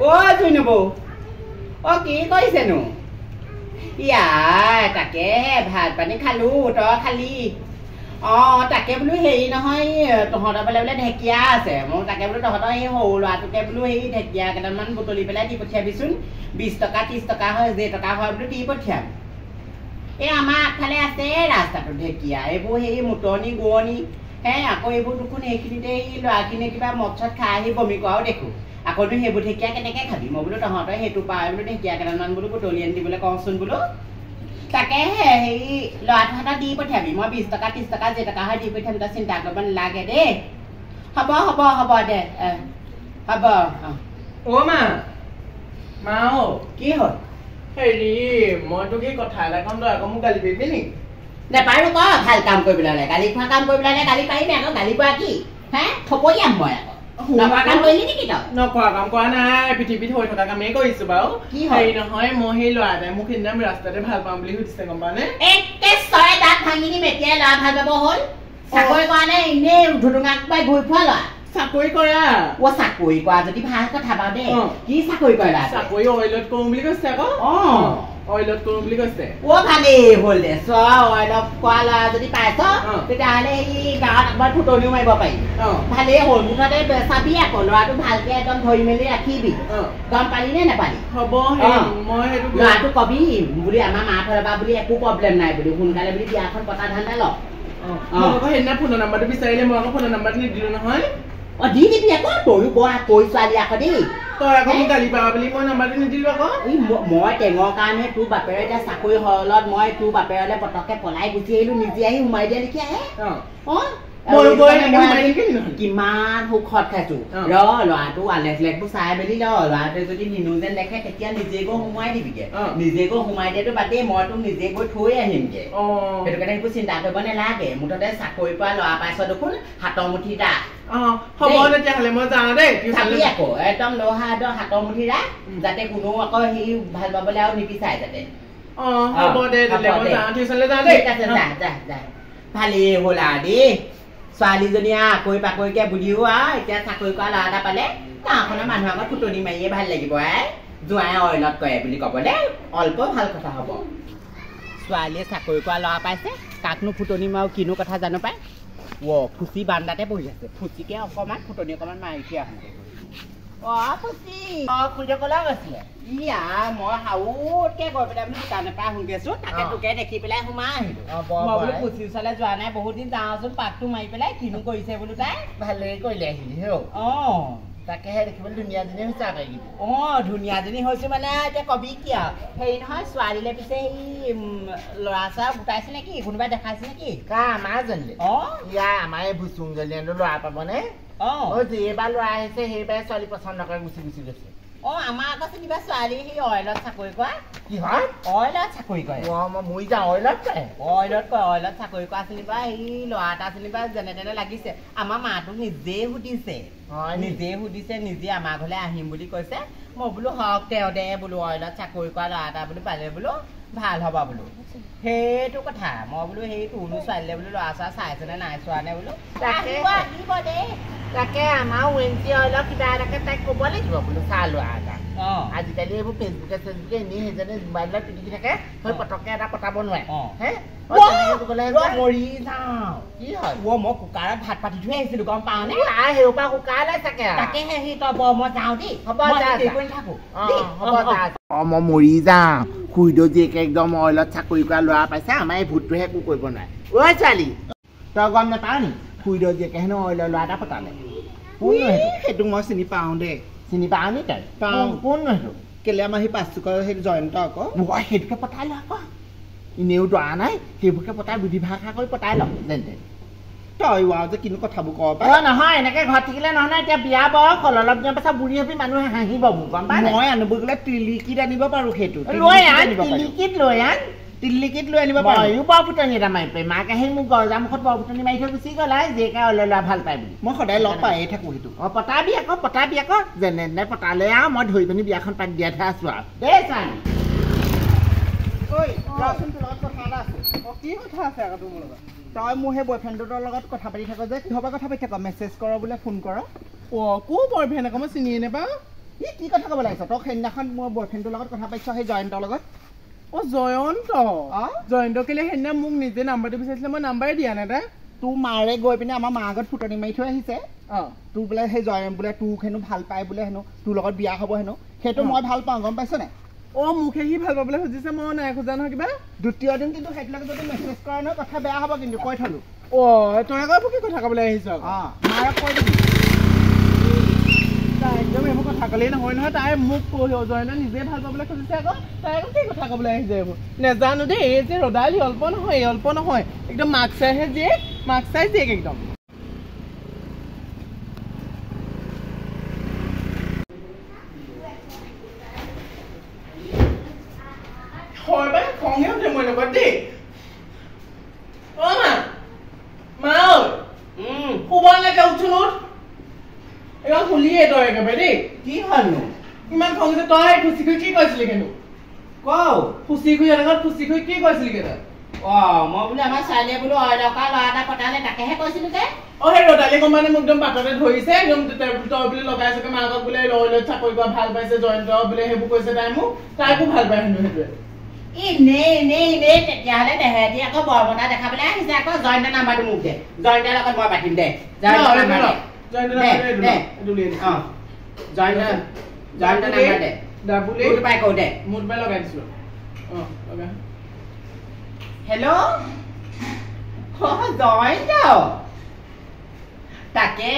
ঐ ধুনু বৌ কি কৰিছেনো ইয়াই তাকে ভাত পানী খালো তই খালি তাকে বোলো হেৰি নহয় তহঁতৰ বোলে ঢেকীয়া আছে মই তাকে বোলো তহঁতৰ এই সৰু ল'ৰাটোকে বোলো সেই ঢেকীয়া কেইটামান বুটলি পেলাই দি পঠিয়াবিচোন 20 টকা 30 টকা হয় যে টকা হয় বোলো দি পঠিয়াম এই আমাৰ আগফালে আছে ৰাস্তাটো ঢেকীয়া এইবোৰ সেই মুতনি গোৱনি আকৌ এইবোৰ দেখোন এইখিনিতে এই ল'ৰাখিনিয়ে কিবা মদ চদ খাই আহি বমি কৰাও দেখো আকৌতো সেইবোৰ ঢেকীয়া কেনেকৈ খাবি মই বোলো তহঁতৰ সেইটো পাই বোলো ঢেকীয়া কেইটামান বোলো বুটলি আনি দিবলৈ কওঁচোন বোলো তাকে হেৰি ল'ৰাটো হাতত দি পঠিয়াবি মই 20 টকা 30 টকা যে টকা হয় দি পঠিয়াম তই চিন্তা কৰিব নালাগে দেই হ'ব হ'ব হ'ব দে হ'ব মা কি হ'ল হেৰি মইতো কি কথা এটা কম তই আকৌ মোক গালি পাৰিবি নেকি নেপাৰো ক ভাল কাম কৰিবলৈ হ'লে গালি খোৱা কাম কৰিবলৈ হ'লে গালি পাৰিবি আকৌ গালি পৰা কি থপৰিয়াম মই আকৌ নকৰা কাম কৰিলি নেকি তই নকৰা কাম কৰা নাই পৃথিৱীত হৈ থকা কামেই কৰিছো বাৰু হেৰি নহয় মই সেই ল'ৰা এটাই মোক সেইদিনা ৰাস্তাতে ভাল পাম বুলি সুধিছে গম পানে একে ছয় দাঁত ভাঙি দিম এতিয়াই ল'ৰা ভাল পাব হ'ল চাকৰি কৰা নে এনেই ধুডুঙাক পাই ঘূৰি ফুৰা ল'ৰা চাকৰি কৰা চাকৰি কৰা যদি ভাল কথা বাৰু দেই কি চাকৰি কৰা চাকৰি অইলত কৰো বুলি কৈছে আকৌ অইলত কৰো বুলি কৈছে ভালেই হ'ল দে অইলত কৰা ল'ৰা যদি পাইছ তেতিয়াহ'লে এই গাঁৱত একবাৰ ফুটনিও মাৰিব পাৰি ভালেই হ'ল মুঠতে চাবি আকৌ ল'ৰাটো ভালকে একদম ধৰি মেলি ৰাখিবি গম পালি নে নাপালি হ'ব মই সেইটো ল'ৰাটো কবি বুলি আমাৰ মা ফালৰ পৰা বুলি একো প্ৰব্লেম নাই বুলি সোনকালে বুলি বিয়াখন পতা ধান্দা ল সেইদিনা ফোনৰ নাম্বাৰটো বিচাৰিলে মই আকৌ ফোনৰ নাম্বাৰটো নিদিলো নহয় দি দিবি আকৌ তয়ো বৰ কৈ ছোৱালী আকৌ দেই তই আকৌ মোক গালি পাবা বুলি মই নাম্বাৰটো নিদিলো আকৌ মই টেঙৰ কাৰণে তোৰ বাপেৰে এতিয়া চাকৰি হলত মই তোৰ বাপেৰলৈ পটককে পলাই গুচি আহিলো নিজে আহি সোমাই দিয়া দেখি আহে কিমান সুখত খাইছো ল'ৰাটো আলেকবোৰ চাই মেলি ল'ৰাটোৱে যদি নিনো যেন দেখে তেতিয়া নিজে গৈ সোমাই দিবিগে নিজে গৈ সোমাই দিয়াটো বাদেই মই তোক নিজে গৈ থৈ আহিমগে সেইটো কাৰণে সেইবোৰ চিন্তা কৰিব নালাগে মুঠতে চাকৰি পৰা ল'ৰা পাইছ দেখোন হাতৰ মুঠি ৰাখ হ'ব তেতিয়াহ'লে মই যাওঁ দেই চাবি আকৌ একদম লহা একদম হাতৰ মুঠি ৰাখ যাতে কোনো আকৌ সি ভাল পাবলৈ আৰু নিবিচাৰে যাতে হ'ব দে টিউচনলৈ যাওঁ দেই ঠিক আছে যা ভালেই হ'ল আৰু দেই ছোৱালীজনীয়ে আকৈ পাকৈকে বুলিও এতিয়া চাকৰি কৰা ল'ৰা এটা পালে গাঁওখনৰ মানুহৰ আগত ফুটনি মাৰিয়ে ভাল লাগিব জোৱাই অইলত কৰে বুলি ক'বলে অল্প ভাল কথা হ'ব ছোৱালীয়ে চাকৰি কৰা ল'ৰা পাইছে কাকনো ফুটনি মাৰো কিনো কথা জানো পায় ফুচি বান্দাতে বহি আছে ফুচিকে অকণমান ফুটনি অকণমান মাৰি থৈ আহোঁ ফুচি খুৰীদেউ ক'লৈ গৈছিলে ইয়া মই হাউতকে গৈ পেলাই বোলো দোকানৰ পৰা আহোগেছো তাকে তোকে দেখি পেলাই সোমাই আহিলো মই বোলো ফুচি ওচৰলৈ যোৱা নাই বহুত দিন যাওঁচোন পাকটো মাৰি পেলাই কিনো কৰিছে বোলো তাই ভালেই কৰিলে আহিলি তাকেহে দেখিবলৈ ধুনীয়াজনী হৈছে আকৌ ধুনীয়াজনী হৈছো মানে এতিয়া কবি কি আৰু হেৰি নহয় ছোৱালীলে পিছে এই ল'ৰা ছৰা গোটাইছে নেকি কোনোবাই দেখাইছে নেকি আমাৰ জনী ইয়াৰ আমাৰ এই ভুচুংজনী ল'ৰা পাবনে যিবাৰ ল'ৰা আহিছে সেইবাৰে ছোৱালী পচন্দ নকৰে গুচি গৈছে আমাৰ আকৌ চিনিবা ছোৱালী সেই অইলত চাকৰি কৰা কি হয় অইলত চাকৰি কৰে মই মৰি যাওঁ অইলত চাকৰি কৰা চিনিবা সেই ল'ৰা এটা চিনিবা যেনে তেনে লাগিছে আমাৰ মাটোক নিজে সুধিছে নিজে আমাৰ ঘৰলৈ আহিম বুলি কৈছে মই বোলো হওক তেওঁ দে বোলো অইলত চাকৰি কৰা ল'ৰা এটা বোলো পালে বোলো ভাল হবা বোলো সেইটো কথা মই বোলো সেই তোৰনো ছোৱালীলে বোলো ল'ৰা ছোৱা চাইছেনে নাই চোৱা নে বোলো আহিব দেই তাকে আমাৰ ৱেঞ্চি অইলত কিবা এটাকে তাইক ক'ব লাগিব বোলো চা ল'ৰা এটা আজিকালি এইবোৰ ফেচবুকে এনেই সেইজনে মোবাইলত পিটিকি থাকে সেই পটককে এটা পতাব নোৱাৰে মৰি যাওঁ কি হয় মই কুকাৰত ভাত পাতি থৈ আহিছিলো গম পাওঁ নে সেইপা কুকাৰলৈ থাকে তাকেহে সি তই মই যাওঁ দেই হ'ব থাকো মই মৰি যাওঁ খুৰীদেউ জীয়েকে একদম অইলত চাকৰি কৰা ল'ৰা পাইছে আমাৰ এই ভূতটোহে একো কৰিব নোৱাৰে ছোৱালী তই গম নাপাৱ নি খুৰীদেউ জীয়েকে হেনো অইলৰ ল'ৰা এটা পতালে সেইটো মই চিনি পাওঁ দেই চিনি পাওঁ নি তই কোন সেইটো কেলে আমাৰ সেই পাঁচচুকৰ সেই জয়ন্ত আকৌ সেইটোকে পতাই ল আকৌ এনেও দৰা নাই সেইবোৰকে পতাই বুদ্ধি ভাষা কৰি পতাই ল যেন তেন তই যে কিনো কথাবোৰ ক'ব পাৰ নহয় এনেকে ঘৰত থাকিলে নহয় এতিয়া বিয়া বয়স হ'ল অলপ দিনৰ পাছত বুঢ়ী হবি মানুহে হাঁহিব মোক গম পাই মই আনিব গ'লে তিলিকিত আনিব পাৰো সেইটো তিলিকিত লৈ আনিব পাৰো বৰ ফুটনি এটা মাৰি পাৰি মাকে আহি মোক গৰজা মুখত বৰ ফুটনি মাৰি থৈ গুচি গ'ল জীয়েকে অইলৰ ল'ৰা ভাল পায় বুলি মই সদায় লগ পায়ে থাকো সেইটো পতাবি আকৌ যেনে তেনে পতালে আৰু মই ধৰি পিনি বিয়াখন পাতি দিয়াই থৈ আছো আৰু দেই চান কি কথা আছে আকৌ তোৰ লগত তই মোৰ সেই বয়ফ্ৰেণ্ডটোৰ লগত কথা পাতি থাক যে কিহৰ পৰা কথা পাতি থাক মেছেজ কৰ বোলে ফোন কৰ কোন বয়ফ্ৰেণ্ড আকৌ মই চিনিয়ে নাপাওঁ ই কি কথা ক'ব লাগিছ তই সেইদিনাখন মোৰ বয়ফ্ৰেণ্ডটোৰ লগত কথা পাতিছ সেই জয়ন্তৰ লগত জয়ন্ত জয়ন্ত কেলে সেইদিনা মোক নিজে নাম্বাৰটো বিচাৰিছিলে মই নাম্বাৰে দিয়া নাই তাই তোৰ মাৰে গৈ পিনে আমাৰ মা আগত ফুটনি মাৰি থৈ আহিছে তোৰ বোলে সেই জয়ন্ত বোলে তোক হেনো ভাল পায় বোলে হেনো তোৰ লগত বিয়া হ'ব হেনো সেইটো মই ভাল পাওঁ গম পাইছ নাই মোকহে সি ভাল পাবলৈ খুজিছে মই নাই খোজা নহয় কিবা দ্বিতীয় দিন কিন্তু সেইটোলৈকে যদি মেছেজ কৰা নহয় কথা বেয়া হ'ব কিন্তু কৈ থলো তই আকৌ কি কথা ক'বলৈ আহিছ মাৰক কৈ দিবি তাই একদম এইবোৰ কথা ক'লেই নহয় নহয় তাই মোক জয়ন্ত নিজে ভাল পাবলৈ খুজিছে আকৌ তাই আকৌ কি কথা ক'বলৈ আহিছে এইবোৰ নেজানো দেই এই যে ৰদালি অল্প নহয় একদম মাক চাইহে জীয়েক মাক চাই জীয়েক একদম হয় বাই খঙে উঠে মই লগত দেই মা শুব নালাগে উঠোন এবাৰ শুলিয়ে তই একেবাৰে দেই কি হ'লনো ইমান খং যে তই ফুচি খুই কি কৈছিলি কিন্তু ফুচি খুই এনেকৈ ফুচি খুই কি কৈছিলি কিন্তু মই বোলো আমাৰ ছোৱালীয়ে বোলো অইলকা ল'ৰা এটা পতালে তাকেহে কৈছিলো যে সেই ৰদালি কোম্পানী মোক একদম বাটতে ধৰিছে একদম তই বুলি লগাইছে মাকক বোলে লৈ চাকৰি কৰা ভাল পাইছে জয়ন্ত বোলে সেইবোৰ কৈছে তাই মোক তাইকো ভাল পায় হেনো সেইটোৱে এনেই তেতিয়াহ'লে তেহেঁতি আকৌ বৰবনা দেখাবলৈ আহিছে আকৌ জয়ন্ত নাম্বাৰটো মোক দে জয়ন্তৰ লগত মই পাতিম দে জয়ন্ত নাম্বাৰ দে মুঠ পাই কওঁ দে মুঠ পাই লগাই দিছো হেল্ল' জয়ন্ত তাকে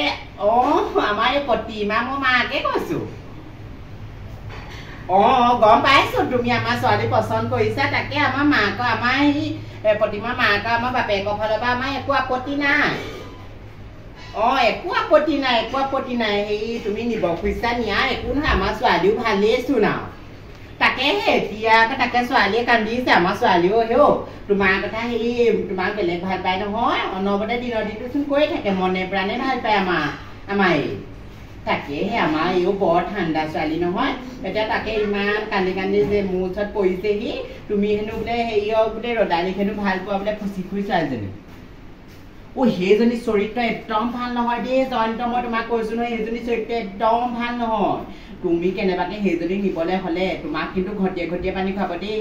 আমাৰ এই প্ৰতিমা মোৰ মাকে কৈছো গম পাইছো তুমি আমাৰ ছোৱালী পচন্দ কৰিছা তাকে আমাৰ মাকৰ আমাৰ এই প্ৰতিমা মাকৰ আমাৰ বাপেকৰ ফালৰ পৰা আমাৰ একো আপত্তি নাই একো আপত্তি নাই সেই তুমি নিব খুজিছা নিয়া একো নহয় আমাৰ ছোৱালীও ভালেই চোন আৰু তাকেহে এতিয়া তাকে ছোৱালীয়ে কান্দিছে আমাৰ ছোৱালীও হেও তোমাৰ কথা সেই তোমাক বেলেগ ভাল পায় নহয় অনবৰতে দিনৰ দিনটো চোন কৈ থাকে মনে প্ৰাণে ভাল পায় আমাৰ এই তাকেহে আমাৰ এইও বৰ ঠাণ্ডা ছোৱালী নহয় এতিয়া তাকে ইমান কান্দি যে মোৰ ওচৰত পৰিছেহি তুমি হেনো বোলে হেৰিয়ক বোলে ৰদালিক হেনো ভাল পোৱা বোলে ফুচি খুই ছোৱালীজনী সেইজনী চৰিত্ৰ একদম ভাল নহয় দেই জয়ন্ত মই তোমাক কৈছো নহয় সেইজনী চৰিত্ৰ একদম ভাল নহয় তুমি কেনেবাকে সেইজনী নিবলৈ হ'লে তোমাক কিন্তু ঘটিয়ে পানী খুৱাব দেই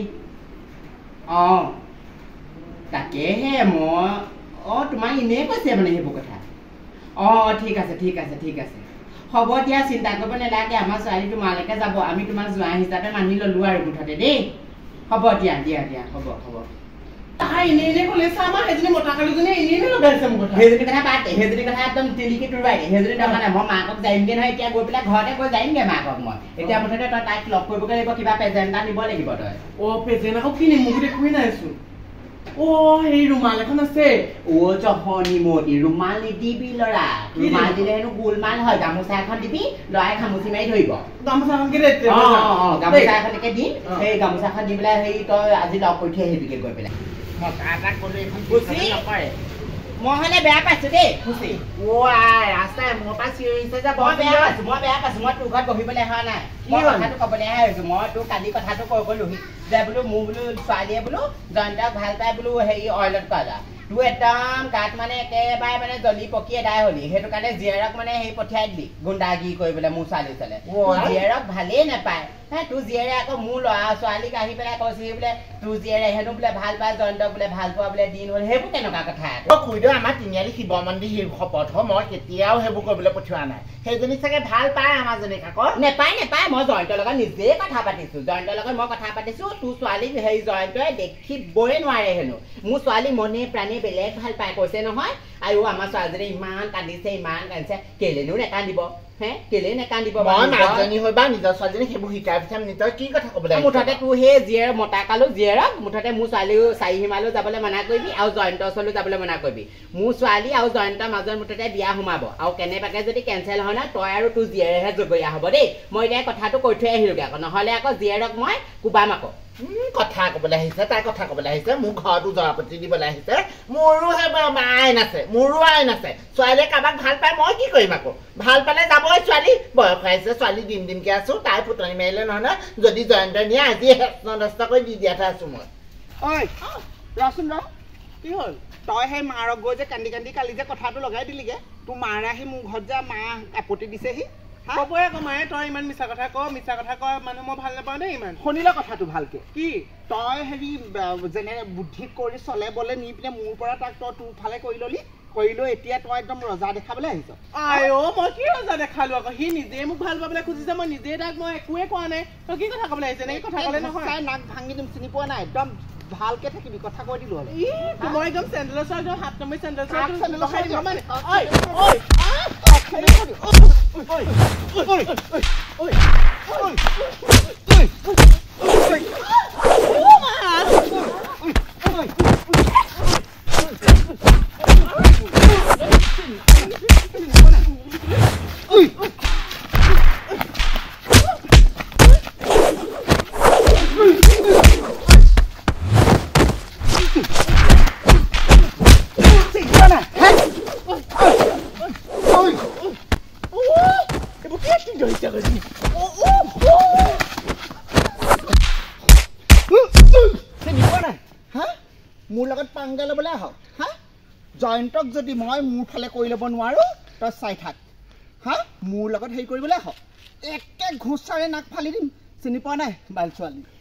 তাকেহে মই তোমাক এনেই কৈছে মানে সেইবোৰ কথা ঠিক আছে হ'ব দিয়া চিন্তা কৰিব নালাগে আমাৰ ছোৱালী তোমালৈকে যাব আমি তোমাক জোঁৱাই হিচাপে মানি ললো আৰু মুঠতে দেই হ'ব দিয়া হ'ব তাই এনেই ক'লেছে আমাৰ সেইজনী মতা কালিজনী এনেই লগাইছে মোৰ কথা সেইজনী কথা পাতে সেইজনী কথা একদম তিলিকি তুৰুৱাই দিয়ে সেইজনী দৰকাৰ নাই মই মাকক যাইমগে নহয় এতিয়া গৈ পেলাই ঘৰতে গৈ যাইমগে মাকক মই এতিয়া মুঠতে তই তাইক লগ কৰিবগৈ লাগিব কিবা প্ৰেজেণ্ট এটা নিব লাগিব তই প্ৰেজেণ্ট আকৌ কি নিম মোক দেখুৱাই নাইচোন সেই ৰুমাল এখন আছে জহনি মতি ৰুমাল নিদিবি ল'ৰা ৰুমাল দিলে হেনো গোলমাল হয় গামোচা এখন দিবি ল'ৰাই খামুচি মাৰি ধৰিব গামোচাখন গামোচা এখনকে দিম সেই গামোচাখন দি পেলাই সেই তই আজি লগ কৰি থৈ আহিবিগে গৈ পেলাই মই হলে বেয়া পাইছো দেই খুচি ৰাস্তাই মোৰ পৰা চিঞৰিছে যে মই বেয়া পাইছো মই তোৰ ঘৰত বহিবলৈ অহা নাই মই কথাটো ক'বলৈ আহিছো মই তোৰ কালি কথাটো ক'লোহি যে বোলো মোৰ বোলো ছোৱালীয়ে বোলো জয়ন্তক ভাল পাই বোলো হেৰি অইলত কৰা তোৰ একদম গাত মানে একেবাৰে মানে জ্বলি পকি এদাই হলি সেইটো কাৰণে জীয়েৰক মানে সেই পঠিয়াই দিলি গুণ্ডাগিৰি কৰিবলৈ মোৰ ছোৱালী চালে জীয়েৰক ভালেই নাপায় তোৰ জীয়েৰে আকৌ মোৰ ল'ৰা ছোৱালীক আহি পেলাই কৈছিলি বোলে তোৰ জীয়েৰে হেনো বোলে ভাল পায় জয়ন্তক বোলে ভাল পোৱা বোলে দিন হ'ল সেইবোৰ কেনেকুৱা কথা খুৰীদেউ আমাৰ তিনিআলি শিৱ মন্দিৰ শপত মই কেতিয়াও সেইবোৰ কৰিবলৈ পঠিওৱা নাই সেইজনী চাগে ভাল পায় আমাৰজনীক আকৌ নেপায় মই জয়ন্তৰ লগত নিজেই কথা পাতিছো জয়ন্তৰ লগত মই কথা পাতিছো তোৰ ছোৱালীক হেৰি জয়ন্তই দেখিবই নোৱাৰে হেনো মোৰ ছোৱালী মনে প্ৰাণে বেলেগ ভাল পায় কৈছে নহয় আৰু আমাৰ ছোৱালীজনী ইমান কান্দিছে কেলেনো নেকান্দিব কেলে নেকান্দিব মই মাজনী হৈ বা নিজৰ ছোৱালীজনীক সেইবোৰ শিকাই পিছাম নিজৰ কি কথা ক'ব লাগে মুঠতে তোৰ সেই জীয়েৰ মতা কালো জীয়েৰক মুঠতে মোৰ ছোৱালীও চাৰিসীমালৈ যাবলৈ মানা কৰিবি আৰু জয়ন্তৰ ওচৰলৈ যাবলৈ মানা কৰিবি মোৰ ছোৱালী আৰু জয়ন্তৰ মাজত মুঠতে বিয়া সোমাব আৰু কেনেবাকে যদি কেঞ্চেল হয় নহয় তই আৰু তোৰ জীয়েৰেহে জগৰীয়া হ'ব দেই মই এতিয়া কথাটো কৈ থৈ আহিলোগে আকৌ নহ'লে আকৌ জীয়েৰক মই কোবাম আকৌ কথা ক'বলৈ আহিছে তাই কথা ক'বলৈ আহিছে মোৰ ঘৰতো জৰাপতি দিবলৈ আহিছে মোৰো আইন আছে ছোৱালীয়ে কাৰোবাক ভাল পায় মই কি কৰিম আকৌ ভাল পালে যাবই ছোৱালী বয়স আহিছে ছোৱালী দিমকে আছো তাই ফুটনি মাৰিলে নহয় যদি জয়ন্ত নিয়ে আজি নষ্ট কৰি দি দিয়াতে আছো মই ৰচোন কি হ'ল তই সেই মাৰক গৈ যে কান্দি কালি যে কথাটো লগাই দিলিগে তোৰ মাৰে আহি মোৰ ঘৰত যে মা আপত্তি দিছেহি কবই আকৌ মায়ে তই ইমান মিছা কথা কয় মানুহ মই ভাল নাপাওঁ দেই ইমান শুনিলে কথাটো ভালকে কি তই হেৰি যেনে বুদ্ধি কৰি চলে বলে নি পিনে মোৰ পৰা তাক তই তোৰ ফালে কৰি ললি কৰিলো এতিয়া তই একদম ৰজা দেখাবলৈ আহিছ আইও মই কি ৰজা দেখালো আকৌ সি নিজে মোক ভাল পাবলৈ খুজিছে মই নিজে তাক মই একোৱে কোৱা নাই তই কি কথা ক'বলৈ আহিছে এনেকে কথা ক'লে নহয় নাক ভাঙি দিম চিনি পোৱা নাই একদম ভালকে থাকিবি কথা কৈ দিলো মই একদম চেণ্ডেলৰ চাই একদম হাত নামি চেণ্ডেলৰ মোৰ লগত পাংগা ল'বলৈ আহক হা জয়ন্তক যদি মই মোৰ ফালে কৰি ল'ব নোৱাৰো তই চাই থাক হা মোৰ লগত হেৰি কৰিবলৈ আহক একে ঘোচাৰে নাক ফালি দিম চিনি পোৱা নাই বাল ছোৱালী